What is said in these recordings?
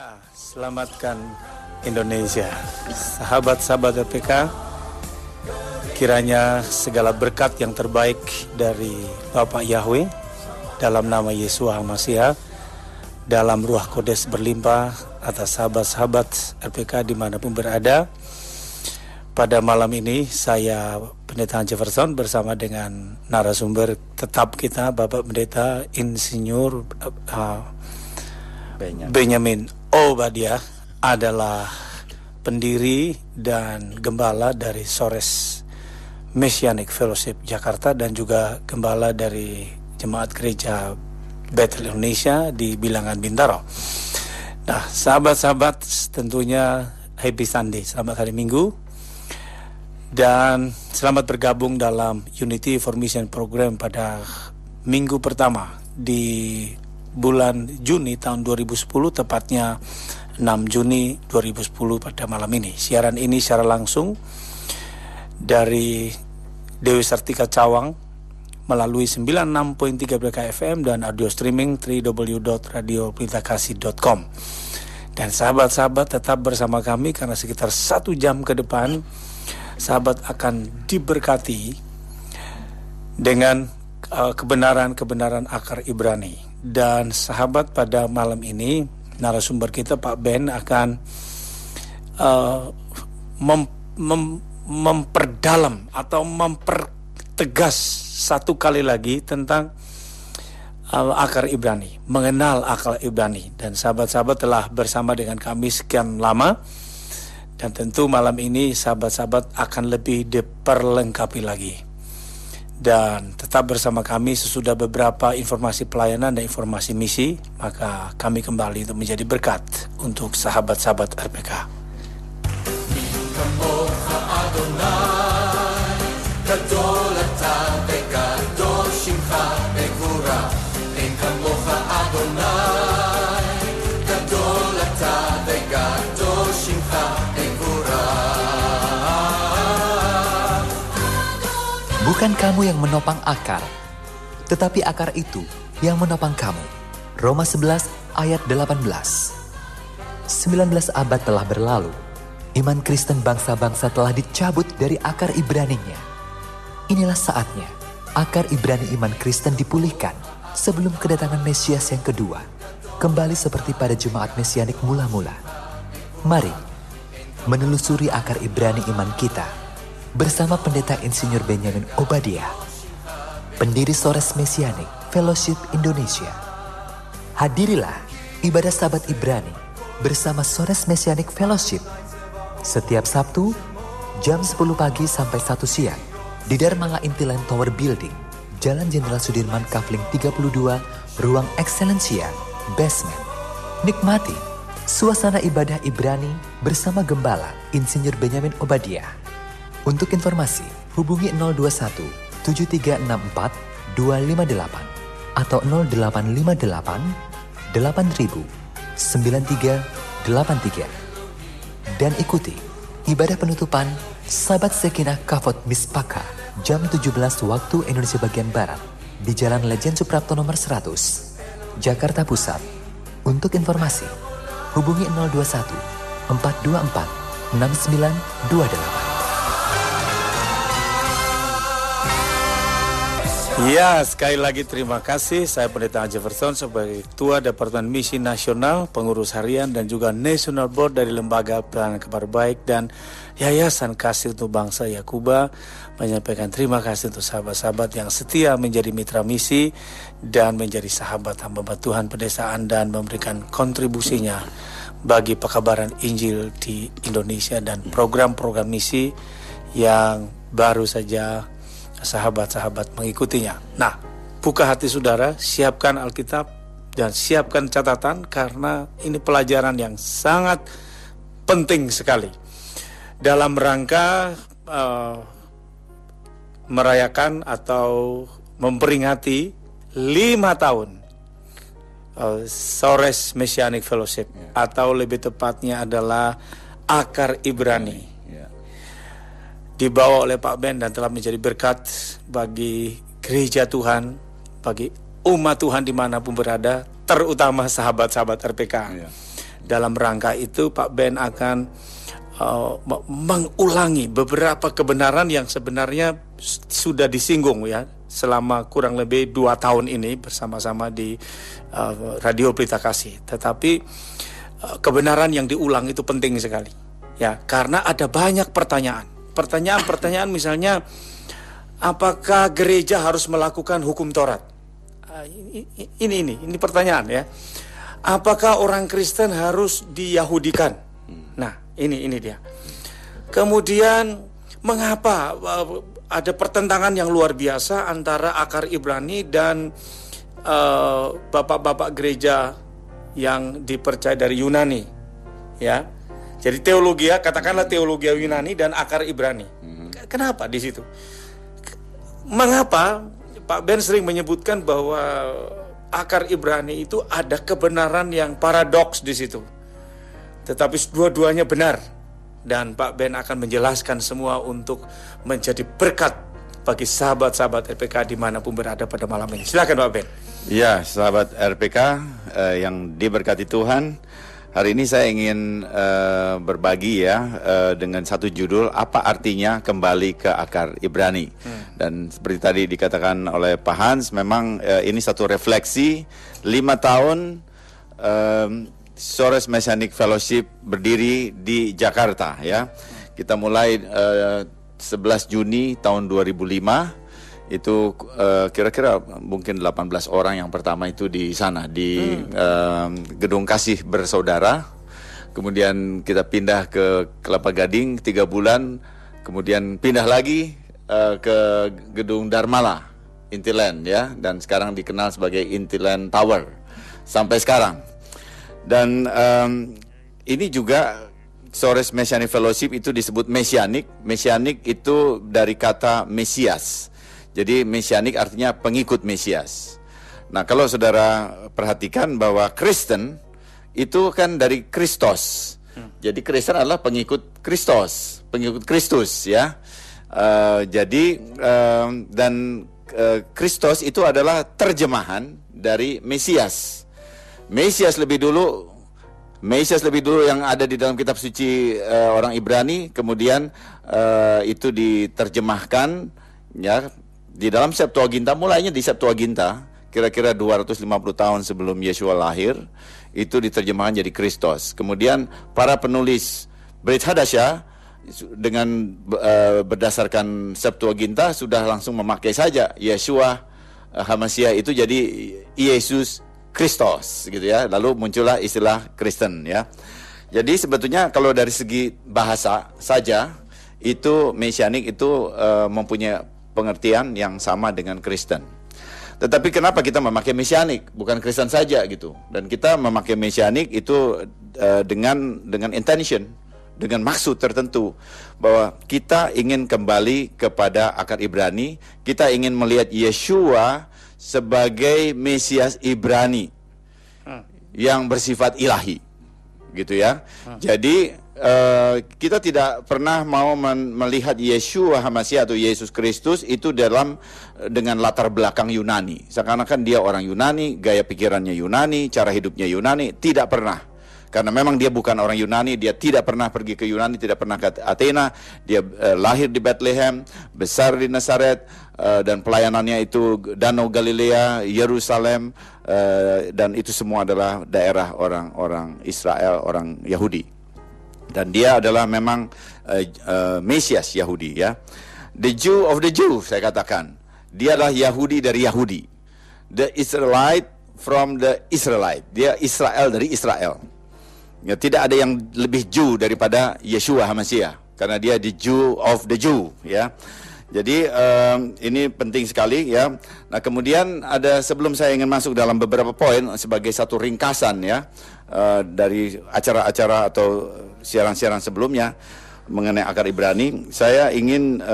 Ya, selamatkan Indonesia. Sahabat-sahabat RPK, kiranya segala berkat yang terbaik dari Bapak Yahweh dalam nama Yesua HaMasiah, dalam Ruah Kodes berlimpah atas sahabat-sahabat RPK dimanapun berada. Pada malam ini saya Pendeta Jefferson bersama dengan narasumber tetap kita, Bapak Pendeta Insinyur Benyamin Obadiah, adalah pendiri dan gembala dari Sores Messianic Fellowship Jakarta dan juga gembala dari Jemaat Gereja Bethel Indonesia di Bilangan Bintaro. Nah, sahabat-sahabat, tentunya Happy Sunday, selamat hari Minggu, dan selamat bergabung dalam Unity for Mission Program pada minggu pertama di bulan Juni tahun 2010, tepatnya 6 Juni 2010 pada malam ini. Siaran ini secara langsung dari Dewi Sartika Cawang melalui 96.3 BKFM dan audio streaming www.radiopelitakasih.com. Dan sahabat-sahabat tetap bersama kami karena sekitar 1 jam ke depan sahabat akan diberkati dengan kebenaran-kebenaran akar Ibrani. Dan sahabat, pada malam ini narasumber kita Pak Ben akan memperdalam atau mempertegas satu kali lagi tentang akar Ibrani, mengenal akar Ibrani. Dan sahabat-sahabat telah bersama dengan kami sekian lama, dan tentu malam ini sahabat-sahabat akan lebih diperlengkapi lagi. Dan tetap bersama kami sesudah beberapa informasi pelayanan dan informasi misi, maka kami kembali untuk menjadi berkat untuk sahabat-sahabat RPK. Bukan kamu yang menopang akar, tetapi akar itu yang menopang kamu. Roma 11 ayat 18. 19 abad telah berlalu. Iman Kristen bangsa-bangsa telah dicabut dari akar Ibraninya. Inilah saatnya akar Ibrani iman Kristen dipulihkan sebelum kedatangan Mesias yang kedua, kembali seperti pada jemaat Mesianik mula-mula. Mari menelusuri akar Ibrani iman kita bersama Pendeta Insinyur Benyamin Obadiah, pendiri Sores Messianic Fellowship Indonesia. Hadirilah ibadah Sabat Ibrani bersama Sores Messianic Fellowship setiap Sabtu jam 10 pagi sampai 1 siang di Darmala Intiland Tower Building, Jalan Jenderal Sudirman Kavling 32, Ruang Excellencia, Basement. Nikmati suasana ibadah Ibrani bersama Gembala Insinyur Benyamin Obadiah. Untuk informasi, hubungi 021 7364 258 atau 0858 8000 9383 dan ikuti ibadah penutupan Sabat Sekinah Kavod Mispaka jam 17 waktu Indonesia bagian Barat di Jalan Lejen Suprapto nomor 100, Jakarta Pusat. Untuk informasi, hubungi 021 424 6928. Ya, sekali lagi terima kasih. Saya Pendeta Jefferson sebagai Ketua Departemen Misi Nasional, Pengurus Harian dan juga National Board dari Lembaga Pelayanan Kabar Baik dan Yayasan Kasih untuk Bangsa Yakuba, menyampaikan terima kasih untuk sahabat-sahabat yang setia menjadi mitra misi dan menjadi sahabat hamba Tuhan pedesaan dan memberikan kontribusinya bagi pekabaran Injil di Indonesia dan program-program misi yang baru saja sahabat-sahabat mengikutinya. Nah, buka hati saudara, siapkan Alkitab dan siapkan catatan karena ini pelajaran yang sangat penting sekali dalam rangka merayakan atau memperingati 5 tahun Sores Messianic Fellowship, atau lebih tepatnya adalah Akar Ibrani, dibawa oleh Pak Ben dan telah menjadi berkat bagi gereja Tuhan, bagi umat Tuhan dimanapun berada, terutama sahabat-sahabat RPK. dalam rangka itu Pak Ben akan mengulangi beberapa kebenaran yang sebenarnya sudah disinggung ya selama kurang lebih 2 tahun ini bersama-sama di Radio Pelita Kasih. Tetapi kebenaran yang diulang itu penting sekali ya, karena ada banyak pertanyaan misalnya, apakah gereja harus melakukan hukum Taurat? Ini pertanyaan ya. Apakah orang Kristen harus diyahudikan? Nah, ini dia. Kemudian mengapa ada pertentangan yang luar biasa antara akar Ibrani dan bapak-bapak gereja yang dipercaya dari Yunani, ya. Jadi katakanlah teologi Yunani dan akar Ibrani. Kenapa di situ? Mengapa Pak Ben sering menyebutkan bahwa akar Ibrani itu ada kebenaran yang paradoks di situ. Tetapi dua-duanya benar. Dan Pak Ben akan menjelaskan semua untuk menjadi berkat bagi sahabat-sahabat RPK dimanapun berada pada malam ini. Silakan Pak Ben. Ya, sahabat RPK yang diberkati Tuhan. Hari ini saya ingin berbagi ya dengan satu judul, apa artinya kembali ke akar Ibrani. Dan seperti tadi dikatakan oleh Pak Hans, memang ini satu refleksi 5 tahun Sores Messianic Fellowship berdiri di Jakarta ya. Kita mulai 11 Juni tahun 2005. Itu kira-kira mungkin 18 orang yang pertama itu di sana di Gedung Kasih Bersaudara. Kemudian kita pindah ke Kelapa Gading 3 bulan, kemudian pindah lagi ke Gedung Darmala Intiland ya, dan sekarang dikenal sebagai Intiland Tower sampai sekarang. Dan ini juga Sores Messianic Fellowship itu disebut Messianic. Messianic itu dari kata Mesias. Jadi Messianic artinya pengikut Mesias. Nah, kalau saudara perhatikan bahwa Kristen itu kan dari Kristus. Jadi Kristen adalah pengikut Kristus, pengikut Kristus ya. Dan Kristus itu adalah terjemahan dari Mesias. Mesias lebih dulu yang ada di dalam kitab suci orang Ibrani, kemudian itu diterjemahkan ya di dalam Septuaginta, mulainya di Septuaginta, kira-kira 250 tahun sebelum Yesua lahir, itu diterjemahkan jadi Kristus. Kemudian para penulis Brit Hadasyah dengan berdasarkan Septuaginta sudah langsung memakai saja Yesua HaMashiach itu jadi Yesus Kristus gitu ya. Lalu muncullah istilah Kristen ya. Jadi sebetulnya kalau dari segi bahasa saja itu Messianic itu mempunyai pengertian yang sama dengan Kristen. Tetapi kenapa kita memakai Messianic bukan Kristen saja gitu? Dan kita memakai Messianic itu dengan intention, dengan maksud tertentu bahwa kita ingin kembali kepada akar Ibrani, kita ingin melihat Yeshua sebagai Mesias Ibrani yang bersifat ilahi, gitu ya. Jadi kita tidak pernah mau melihat Yeshua HaMashiach atau Yesus Kristus itu dengan latar belakang Yunani. Seakan-akan dia orang Yunani, gaya pikirannya Yunani, cara hidupnya Yunani. Tidak pernah. Karena memang dia bukan orang Yunani, dia tidak pernah pergi ke Yunani, tidak pernah ke Athena. Dia lahir di Bethlehem, besar di Nazaret, dan pelayanannya itu Danau Galilea, Yerusalem, dan itu semua adalah daerah orang-orang Israel, orang Yahudi. Dan dia adalah memang Mesias Yahudi ya. The Jew of the Jew, saya katakan. Dia adalah Yahudi dari Yahudi. The Israelite from the Israelite. Dia Israel dari Israel. Ya, tidak ada yang lebih Jew daripada Yeshua HaMashiach, karena dia the Jew of the Jew ya. Jadi ini penting sekali ya. Nah, kemudian sebelum saya ingin masuk dalam beberapa poin sebagai satu ringkasan ya dari acara-acara atau siaran-siaran sebelumnya mengenai akar Ibrani, saya ingin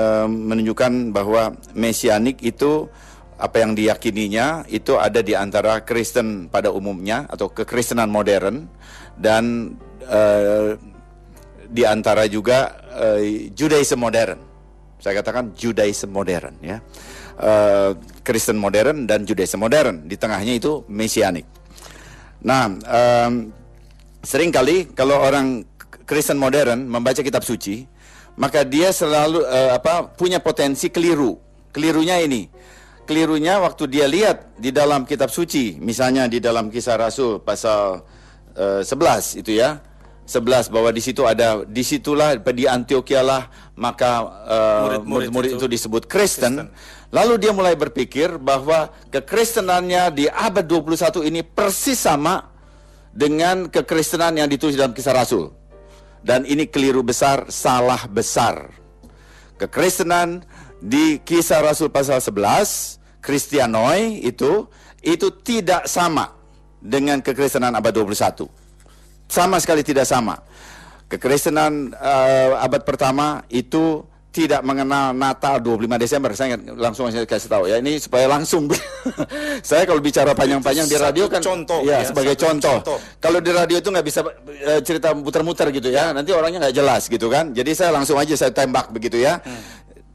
menunjukkan bahwa Messianic itu apa yang diyakininya itu ada di antara Kristen pada umumnya atau kekristenan modern, dan di antara juga Judaism modern. Saya katakan Judaism modern ya. Kristen modern dan Judaism modern. Di tengahnya itu Messianic. Nah, seringkali kalau orang Kristen modern membaca kitab suci, maka dia selalu punya potensi keliru. Kelirunya ini. Kelirunya waktu dia lihat di dalam kitab suci, misalnya di dalam Kisah Rasul pasal 11 itu ya. 11 bahwa disitulah di Antioquia lah maka murid-murid itu disebut Kristen. Lalu dia mulai berpikir bahwa kekristenannya di abad 21 ini persis sama dengan kekristenan yang ditulis dalam Kisah Rasul. Dan ini keliru besar, salah besar. Kekristenan di Kisah Rasul pasal 11, Kristianoi itu tidak sama dengan kekristenan abad 21. Sama sekali tidak sama. Kekristenan abad pertama itu tidak mengenal Natal 25 Desember. Saya langsung kasih tahu ya, ini supaya langsung. Saya kalau bicara panjang-panjang di radio kan contoh ya, sebagai contoh. Kalau di radio itu nggak bisa cerita muter-muter gitu ya, nanti orangnya nggak jelas gitu kan. Jadi saya langsung aja saya tembak begitu ya.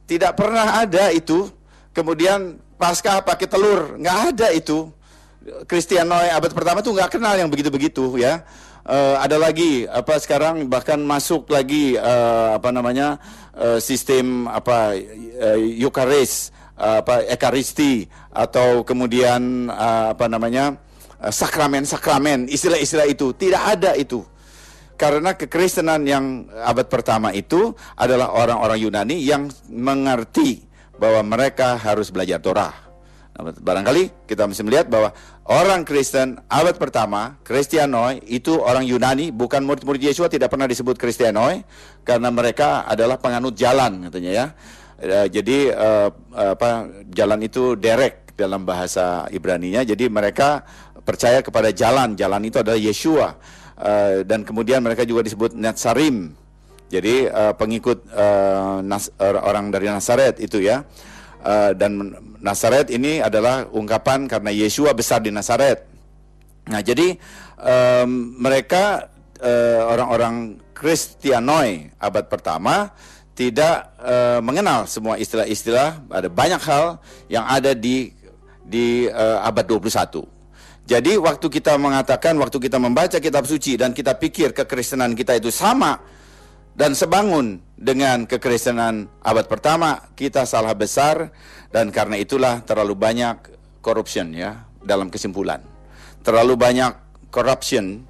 Tidak pernah ada itu. Kemudian Paskah pakai telur, nggak ada itu. Kristianoi abad pertama tuh nggak kenal yang begitu-begitu ya. Ada lagi sekarang bahkan masuk lagi sistem Eucharis, Ekaristi, atau kemudian sakramen-sakramen, istilah-istilah itu tidak ada itu. Karena kekristenan yang abad pertama itu adalah orang-orang Yunani yang mengerti bahwa mereka harus belajar Torah. Barangkali kita mesti melihat bahwa orang Kristen abad pertama, Kristianoi, itu orang Yunani, bukan murid-murid Yesua, tidak pernah disebut Kristianoi karena mereka adalah penganut jalan katanya ya. Jadi jalan itu derek dalam bahasa Ibraninya. Jadi mereka percaya kepada jalan itu adalah Yesua. Dan kemudian mereka juga disebut Netsarim. Jadi pengikut orang dari Nazaret itu ya. Dan Nazaret ini adalah ungkapan karena Yesua besar di Nazaret. Nah, jadi mereka orang-orang Kristianoi abad pertama tidak mengenal semua istilah-istilah. Ada banyak hal yang ada di abad 21. Jadi waktu kita membaca kitab suci dan kita pikir kekristenan kita itu sama dan sebangun dengan kekristenan abad pertama, kita salah besar, dan karena itulah terlalu banyak corruption ya dalam kesimpulan. Terlalu banyak corruption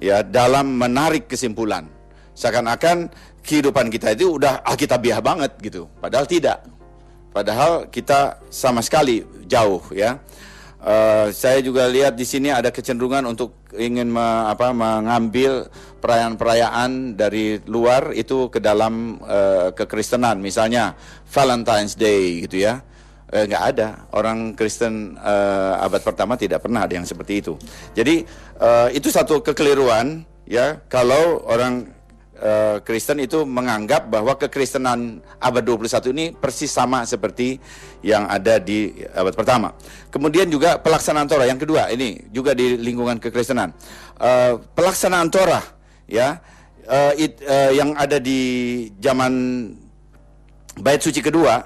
ya dalam menarik kesimpulan. Seakan-akan kehidupan kita itu udah alkitabiah banget gitu. Padahal tidak. Padahal kita sama sekali jauh ya. Saya juga lihat di sini ada kecenderungan untuk ingin mengambil perayaan-perayaan dari luar itu ke dalam kekristenan, misalnya Valentine's Day gitu ya. Nggak ada, orang Kristen abad pertama tidak pernah ada yang seperti itu. Jadi itu satu kekeliruan ya, kalau orang Kristen itu menganggap bahwa kekristenan abad 21 ini persis sama seperti yang ada di abad pertama. Kemudian juga pelaksanaan Torah yang kedua, ini juga di lingkungan kekristenan. Pelaksanaan Torah ya, yang ada di zaman Bait Suci kedua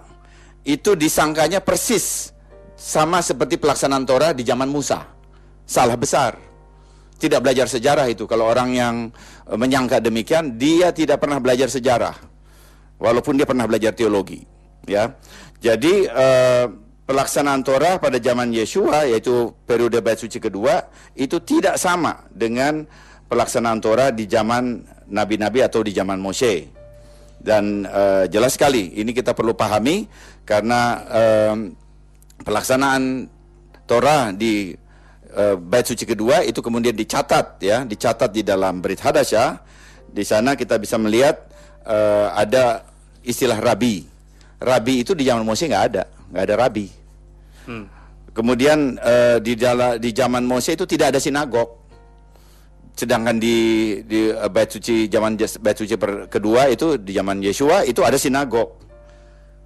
itu disangkanya persis sama seperti pelaksanaan Torah di zaman Musa. Salah besar. Tidak belajar sejarah itu. Kalau orang yang menyangka demikian, dia tidak pernah belajar sejarah, walaupun dia pernah belajar teologi ya. Jadi pelaksanaan Torah pada zaman Yesua, yaitu periode Bait Suci kedua, itu tidak sama dengan pelaksanaan Torah di zaman nabi-nabi atau di zaman Moshe. Dan jelas sekali ini kita perlu pahami, karena pelaksanaan Torah di Bait Suci kedua itu kemudian dicatat di dalam Brit Hadasyah. Di sana kita bisa melihat ada istilah rabi. Rabi itu di zaman Mose nggak ada rabi. Kemudian di zaman Mose itu tidak ada sinagog. Sedangkan di Bait Suci Bait Suci kedua itu di zaman Yesua itu ada sinagog.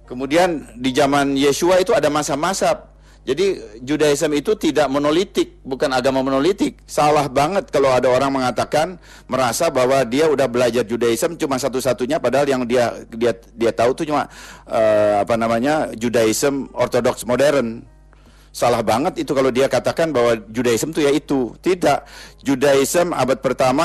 Kemudian di zaman Yesua itu ada masa-masa. Jadi Judaism itu tidak monolitik, bukan agama monolitik. Salah banget kalau ada orang mengatakan, merasa bahwa dia udah belajar Judaism cuma satu-satunya, padahal yang dia tahu itu cuma Judaism ortodoks modern. Salah banget itu kalau dia katakan bahwa Judaism itu ya itu. Tidak. Judaism abad pertama